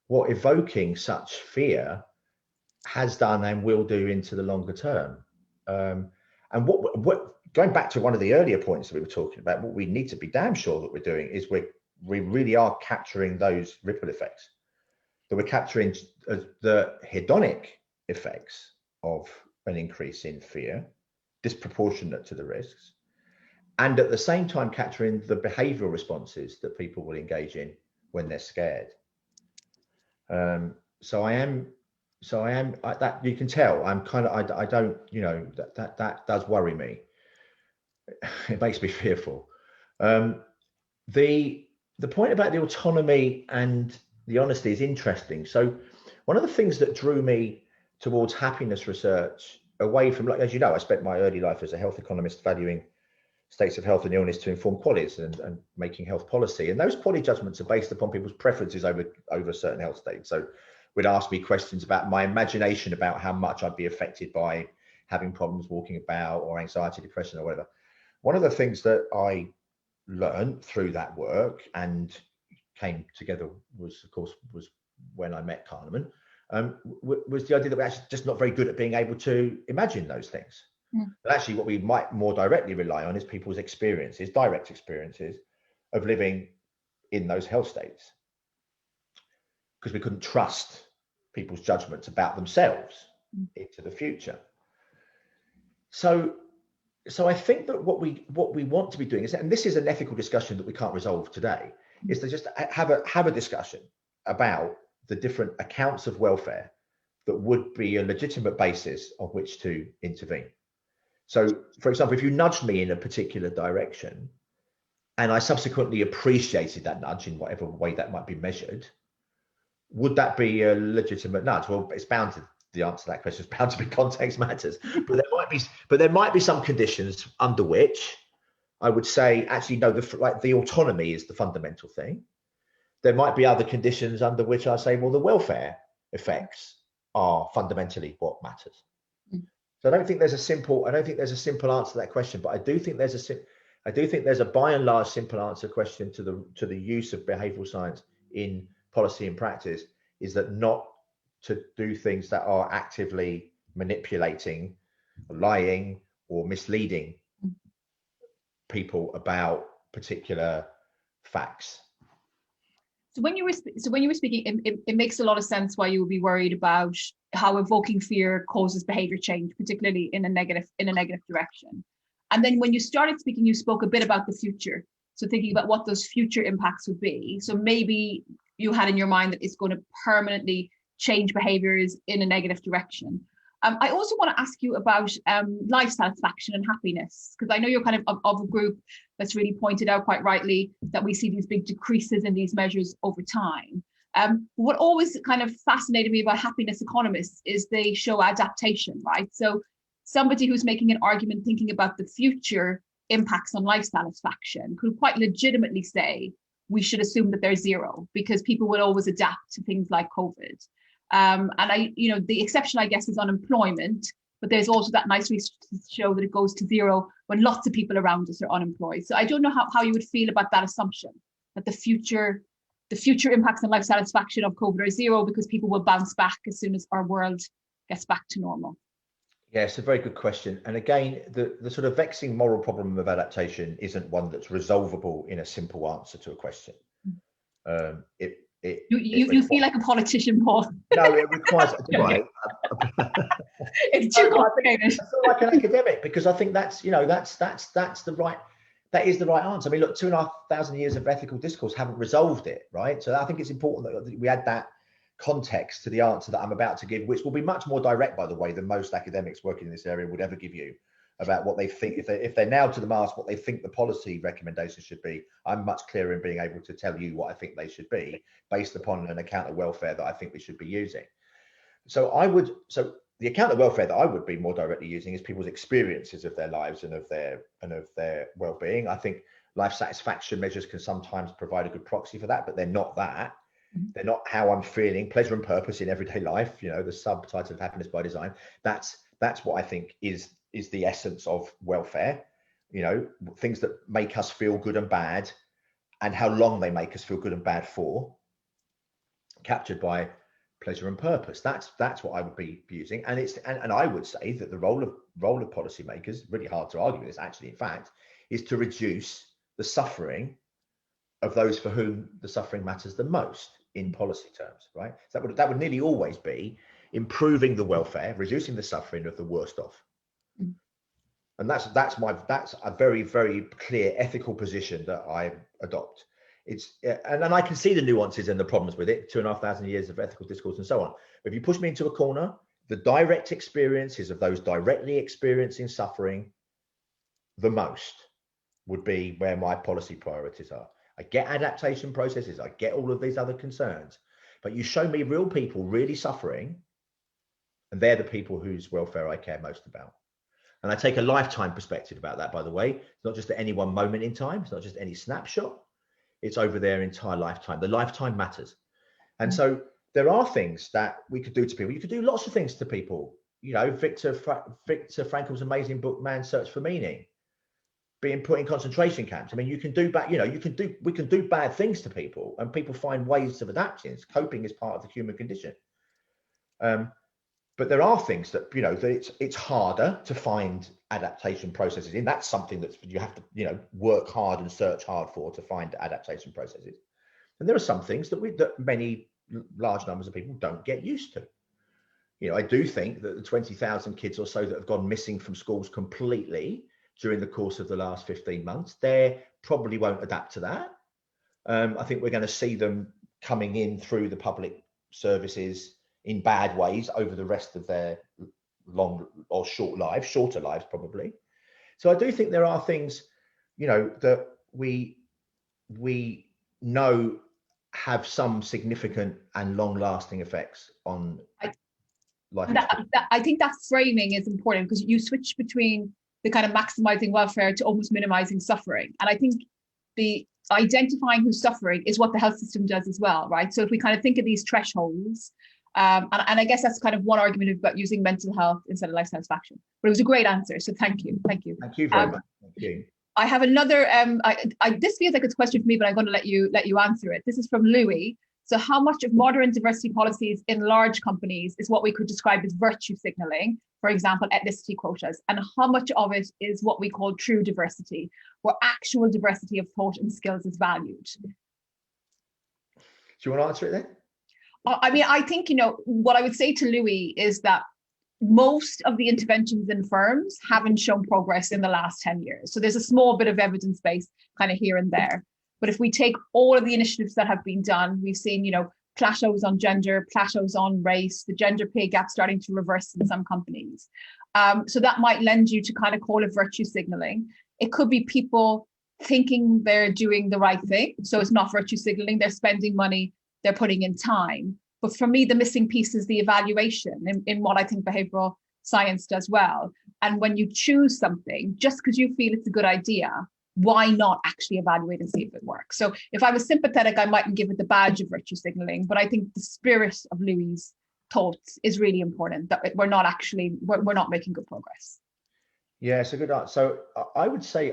S2: what evoking such fear has done and will do into the longer term. And what going back to one of the earlier points that we were talking about, what we need to be damn sure that we're doing is we really are capturing those ripple effects, that we're capturing the hedonic effects of an increase in fear, disproportionate to the risks, and at the same time capturing the behavioral responses that people will engage in when they're scared. So I am that you can tell I'm kind of, I don't, that does worry me. It makes me fearful. The point about the autonomy and the honesty is interesting. So one of the things that drew me towards happiness research, away from, like, as you know, I spent my early life as a health economist valuing states of health and illness to inform qualities and making health policy. And those quality judgments are based upon people's preferences over certain health states. So would ask me questions about my imagination about how much I'd be affected by having problems walking about, or anxiety, depression, or whatever. One of the things that I learned through that work and came together was when I met Kahneman, was the idea that we're actually just not very good at being able to imagine those things. But actually what we might more directly rely on is people's experiences, direct experiences of living in those health states, because we couldn't trust people's judgments about themselves into the future. So I think that what we want to be doing is, and this is an ethical discussion that we can't resolve today, is to just have a discussion about the different accounts of welfare that would be a legitimate basis on which to intervene. So, for example, if you nudged me in a particular direction and I subsequently appreciated that nudge in whatever way that might be measured, would that be a legitimate nudge? Well, it's bound to, the answer to that question is bound to be context matters. But there might be some conditions under which I would say, actually, no, the autonomy is the fundamental thing. There might be other conditions under which I say, well, the welfare effects are fundamentally what matters. So I don't think there's a simple answer to that question, but I do think there's a by and large simple answer question to the use of behavioral science in policy and practice, is that not to do things that are actively manipulating, lying, or misleading people about particular facts.
S1: So when you were speaking, it makes a lot of sense why you would be worried about how evoking fear causes behavior change, particularly in a negative direction. And then when you started speaking, you spoke a bit about the future. So thinking about what those future impacts would be. So maybe you had in your mind that it's going to permanently change behaviors in a negative direction. I also want to ask you about life satisfaction and happiness, because I know you're kind of a group that's really pointed out quite rightly that we see these big decreases in these measures over time. What always kind of fascinated me about happiness economists is they show adaptation, right? So somebody who's making an argument thinking about the future impacts on life satisfaction could quite legitimately say we should assume that they're zero, because people will always adapt to things like COVID. And the exception, I guess, is unemployment, but there's also that nice research to show that it goes to zero when lots of people around us are unemployed. So I don't know how you would feel about that assumption, that the future impacts on life satisfaction of COVID are zero because people will bounce back as soon as our world gets back to normal.
S2: Yeah, it's a very good question. And again, the sort of vexing moral problem of adaptation isn't one that's resolvable in a simple answer to a question.
S1: You feel like a politician, Paul.
S2: No, it requires.
S1: It's too complicated.
S2: I feel like an academic, because I think that's the right. That is the right answer. I mean, look, 2,500 years of ethical discourse haven't resolved it, right? So I think it's important that we add that context to the answer that I'm about to give, which will be much more direct, by the way, than most academics working in this area would ever give you about what they think. If they're now to the mast what they think the policy recommendations should be, I'm much clearer in being able to tell you what I think they should be based upon an account of welfare that I think we should be using. So the account of welfare that I would be more directly using is people's experiences of their lives and of their well-being. I think life satisfaction measures can sometimes provide a good proxy for that, but they're not that. They're not how I'm feeling. Pleasure and purpose in everyday life, the subtitle of Happiness by Design. That's what I think is the essence of welfare. Things that make us feel good and bad, and how long they make us feel good and bad for, captured by pleasure and purpose. That's what I would be using. And I would say that the role of policymakers, really hard to argue with this actually, in fact, is to reduce the suffering of those for whom the suffering matters the most in policy terms, right? So that would nearly always be improving the welfare, reducing the suffering of the worst off. And that's a very, very clear ethical position that I adopt. And I can see the nuances and the problems with it, 2,500 years of ethical discourse and so on. But if you push me into a corner, the direct experiences of those directly experiencing suffering the most would be where my policy priorities are. I get adaptation processes, I get all of these other concerns, but you show me real people really suffering, and they're the people whose welfare I care most about. And I take a lifetime perspective about that, by the way. It's not just at any one moment in time, it's not just any snapshot, it's over their entire lifetime. The lifetime matters. And so there are things that we could do to people. You could do lots of things to people. Viktor Frankl's amazing book, Man's Search for Meaning, being put in concentration camps. I mean, we can do bad things to people, and people find ways of adapting. Coping is part of the human condition. But there are things that, that it's harder to find adaptation processes in. That's something that you have to, work hard and search hard for, to find adaptation processes. And there are some things that many large numbers of people don't get used to. I do think that the 20,000 kids or so that have gone missing from schools completely during the course of the last 15 months, they probably won't adapt to that. I think we're going to see them coming in through the public services in bad ways over the rest of their long or shorter lives probably. So I do think there are things, that we know have some significant and long-lasting effects on life.
S1: I think that framing is important, because you switch between the kind of maximizing welfare to almost minimizing suffering. And I think the identifying who's suffering is what the health system does as well, right? So if we kind of think of these thresholds, and I guess that's kind of one argument about using mental health instead of life satisfaction. But it was a great answer, so thank you.
S2: Thank you very much. Thank you.
S1: I have another. This feels like it's a question for me, but I'm going to let you answer it. This is from Louis. So, how much of modern diversity policies in large companies is what we could describe as virtue signaling, for example, ethnicity quotas, and how much of it is what we call true diversity, where actual diversity of thought and skills is valued?
S2: Do you want to answer it then?
S1: I mean, I think, what I would say to Louis is that most of the interventions in firms haven't shown progress in the last 10 years. So there's a small bit of evidence base kind of here and there. But if we take all of the initiatives that have been done, we've seen, plateaus on gender, plateaus on race, the gender pay gap starting to reverse in some companies. So that might lend you to kind of call it virtue signaling. It could be people thinking they're doing the right thing. So it's not virtue signaling, they're spending money, they're putting in time. But for me, the missing piece is the evaluation in what I think behavioral science does well. And when you choose something, just because you feel it's a good idea, why not actually evaluate and see if it works? So if I was sympathetic, I mightn't give it the badge of virtue signaling, but I think the spirit of Louis' thoughts is really important, that we're not making good progress.
S2: Yeah, it's a good answer. So I would say,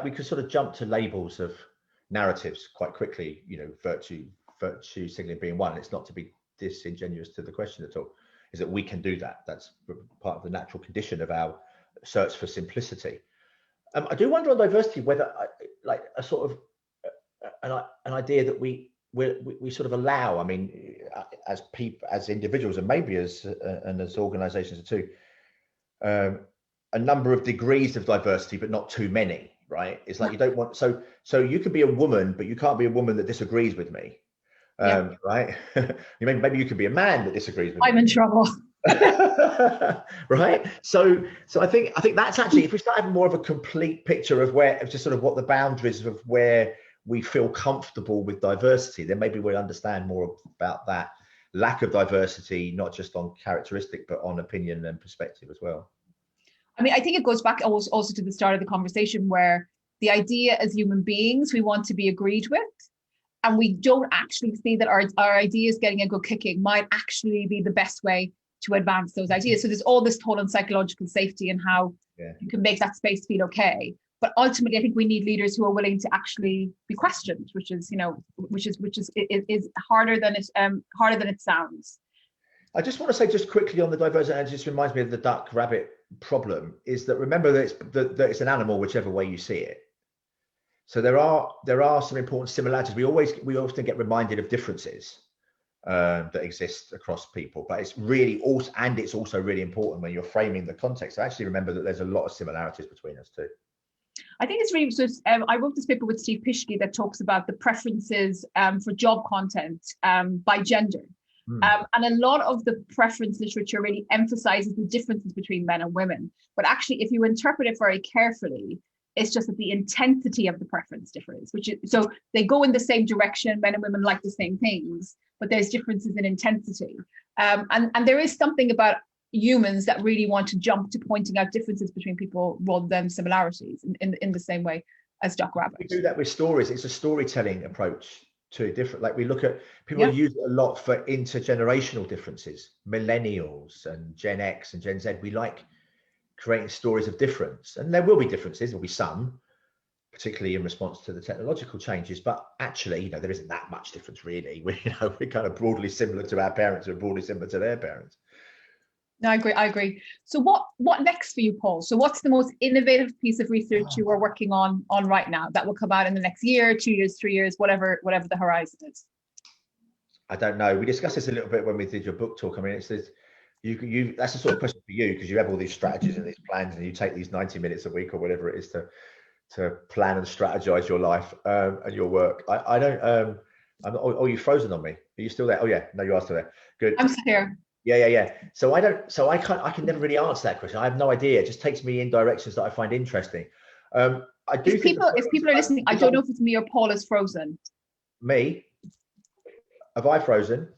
S2: we could sort of jump to labels of narratives quite quickly, virtue signaling being one. It's not to be disingenuous to the question at all, is that we can do that. That's part of the natural condition of our search for simplicity. I do wonder on diversity whether a sort of an idea that we sort of allow, I mean, as people, as individuals, and maybe as organizations too, a number of degrees of diversity, but not too many, right? It's like you don't want, so you could be a woman, but you can't be a woman that disagrees with me. Right? Maybe you could be a man that disagrees with me.
S1: I'm in trouble.
S2: Right. So I think that's actually, if we start having more of a complete picture of where, of just sort of what the boundaries of where we feel comfortable with diversity, then maybe we'll understand more about that lack of diversity, not just on characteristic, but on opinion and perspective as well.
S1: I mean, I think it goes back also to the start of the conversation, where the idea as human beings, we want to be agreed with. And we don't actually see that our ideas getting a good kicking might actually be the best way to advance those ideas. So there's all this toll on psychological safety and how you can make that space feel okay. But ultimately, I think we need leaders who are willing to actually be questioned, which is harder than it sounds.
S2: I just want to say just quickly on the diversity, and it just reminds me of the duck rabbit problem, is that remember that it's an animal whichever way you see it. So there are some important similarities. We often get reminded of differences that exist across people, but it's also really important when you're framing the context to actually remember that there's a lot of similarities between us too.
S1: I think it's really, so I wrote this paper with Steve Pischke that talks about the preferences for job content by gender. And a lot of the preference literature really emphasizes the differences between men and women. But actually, if you interpret it very carefully, it's just that the intensity of the preference differs, so they go in the same direction. Men and women like the same things, but there's differences in intensity. And there is something about humans that really want to jump to pointing out differences between people rather than similarities in the same way as Duck Rabbit.
S2: We do that with stories. It's a storytelling approach to different, like we look at, people use it a lot for intergenerational differences, millennials and Gen X and Gen Z. We like creating stories of difference, and there will be differences, there'll be some, particularly in response to the technological changes, but actually, there isn't that much difference really. We're kind of broadly similar to our parents, or broadly similar to their parents.
S1: No, I agree. So what next for you, Paul? So what's the most innovative piece of research you are working on right now that will come out in the next year, 2 years, 3 years, whatever the horizon is?
S2: I don't know. We discussed this a little bit when we did your book talk. I mean, it's this, that's the sort of question for you, because you have all these strategies and these plans, and you take these 90 minutes a week or whatever it is to plan and strategize your life and your work. I don't. You've frozen on me. Are you still there? Oh yeah, no, you are still there. Good.
S1: I'm still here.
S2: Yeah. So I can never really answer that question. I have no idea. It just takes me in directions that I find interesting. I do. If
S1: people are listening, I don't know if it's me or Paul is frozen.
S2: Me? Have I frozen?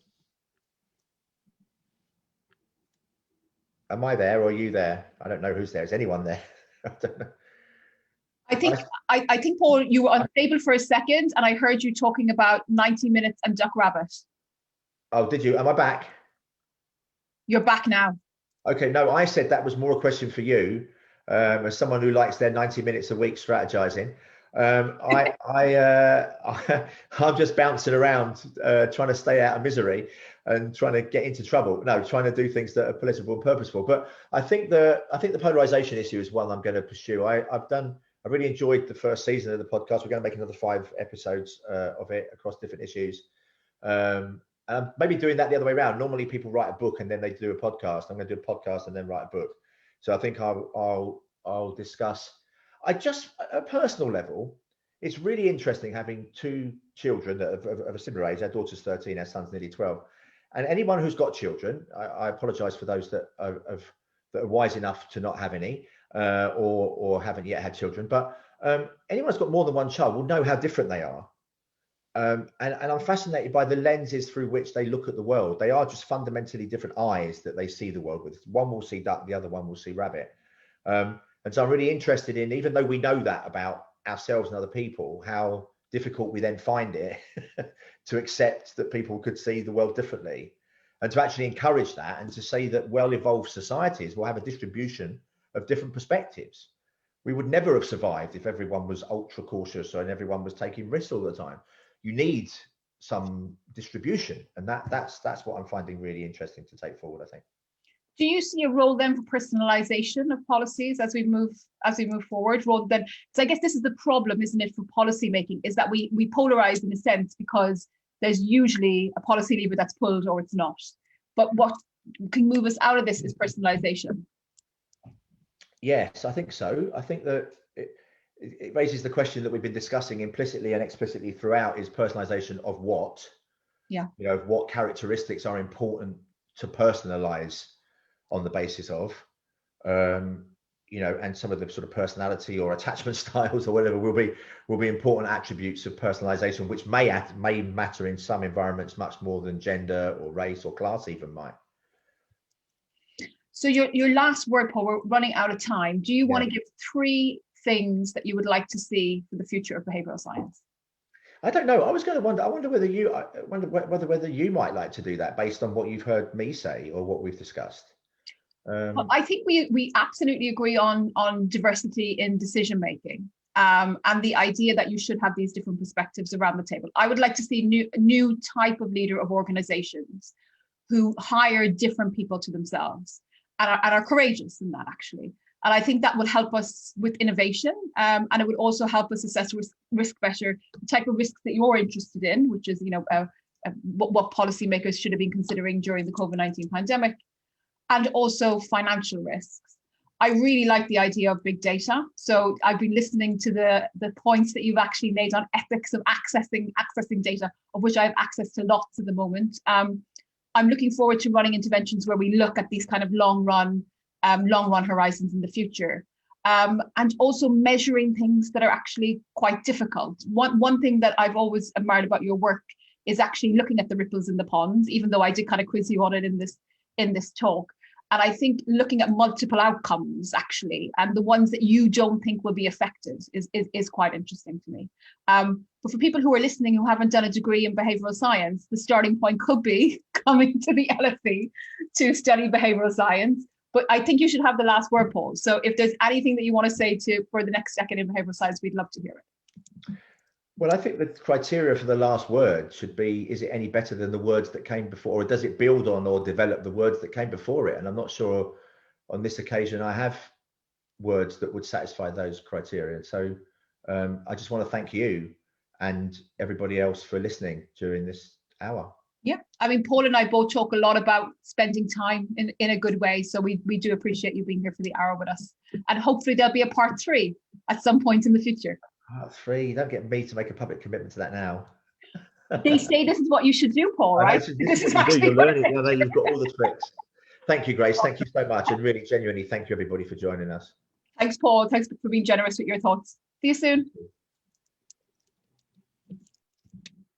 S2: Am I there or are you there? I don't know who's there. Is anyone there? I don't know.
S1: I think, Paul, you were unstable for a second, and I heard you talking about 90 minutes and Duck Rabbit.
S2: Oh, did you? Am I back?
S1: You're back now. Okay,
S2: no, I said that was more a question for you, as someone who likes their 90 minutes a week strategizing. I'm just bouncing around, trying to stay out of misery and trying to get into trouble. No, trying to do things that are political and purposeful. But I think the polarization issue is one I'm going to pursue. I really enjoyed the first season of the podcast. We're going to make another 5 episodes of it across different issues. And I'm maybe doing that the other way around. Normally people write a book and then they do a podcast. I'm going to do a podcast and then write a book. So I think I'll discuss. At a personal level, it's really interesting having 2 children that of a similar age. Our daughter's 13, our son's nearly 12. And anyone who's got children, I apologize for those that are wise enough to not have any or haven't yet had children. But anyone who's got more than one child will know how different they are. And I'm fascinated by the lenses through which they look at the world. They are just fundamentally different eyes that they see the world with. One will see duck, the other one will see rabbit. And so I'm really interested in, even though we know that about ourselves and other people, how difficult we then find it to accept that people could see the world differently, and to actually encourage that, and to say that well-evolved societies will have a distribution of different perspectives. We would never have survived if everyone was ultra cautious and everyone was taking risks all the time. You need some distribution, and that's what I'm finding really interesting to take forward, I think.
S1: Do you see a role then for personalization of policies as we move forward, rather than, so I guess this is the problem, isn't it, for policy making, is that we polarize in a sense, because there's usually a policy lever that's pulled or it's not. But what can move us out of this is personalization.
S2: Yes, I think so. I think that it raises the question that we've been discussing implicitly and explicitly throughout, is personalization of what? Yeah. What characteristics are important to personalize on the basis of, you know, and some of the sort of personality or attachment styles or whatever will be important attributes of personalization, which may matter in some environments much more than gender or race or class even might.
S1: So your last word, Paul, we're running out of time. Do you want to give 3 things that you would like to see for the future of behavioral science?
S2: I don't know. I was going to wonder. I wonder whether you might like to do that based on what you've heard me say or what we've discussed.
S1: Well, I think we absolutely agree on diversity in decision making, and the idea that you should have these different perspectives around the table. I would like to see new type of leader of organizations who hire different people to themselves and are courageous in that, actually. And I think that will help us with innovation, and it would also help us assess risk better, the type of risks that you're interested in, which is, you know, what policymakers should have been considering during the COVID-19 pandemic, and also financial risks. I really like the idea of big data. So I've been listening to the points that you've actually made on ethics of accessing data, of which I have access to lots at the moment. I'm looking forward to running interventions where we look at these kind of long run horizons in the future, and also measuring things that are actually quite difficult. One thing that I've always admired about your work is actually looking at the ripples in the ponds, even though I did kind of quiz you on it in this talk. And I think looking at multiple outcomes actually, and the ones that you don't think will be affected is quite interesting to me. But for people who are listening who haven't done a degree in behavioral science, the starting point could be coming to the LSE to study behavioral science. But I think you should have the last word, Paul. So if there's anything that you want to say for the next decade in behavioral science, we'd love to hear it.
S2: Well, I think the criteria for the last word should be, is it any better than the words that came before, or does it build on or develop the words that came before it? And I'm not sure on this occasion I have words that would satisfy those criteria. So I just want to thank you and everybody else for listening during this hour.
S1: Yeah, I mean, Paul and I both talk a lot about spending time in a good way. So we do appreciate you being here for the hour with us. And hopefully there'll be a part 3 at some point in the future.
S2: Part 3, don't get me to make a public commitment to that now.
S1: They say this is what you should do, Paul, right?
S2: This is what you do. You're learning. You've got all the tricks. Thank you, Grace. Thank you so much. And really, genuinely, thank you, everybody, for joining us.
S1: Thanks, Paul. Thanks for being generous with your thoughts. See you soon.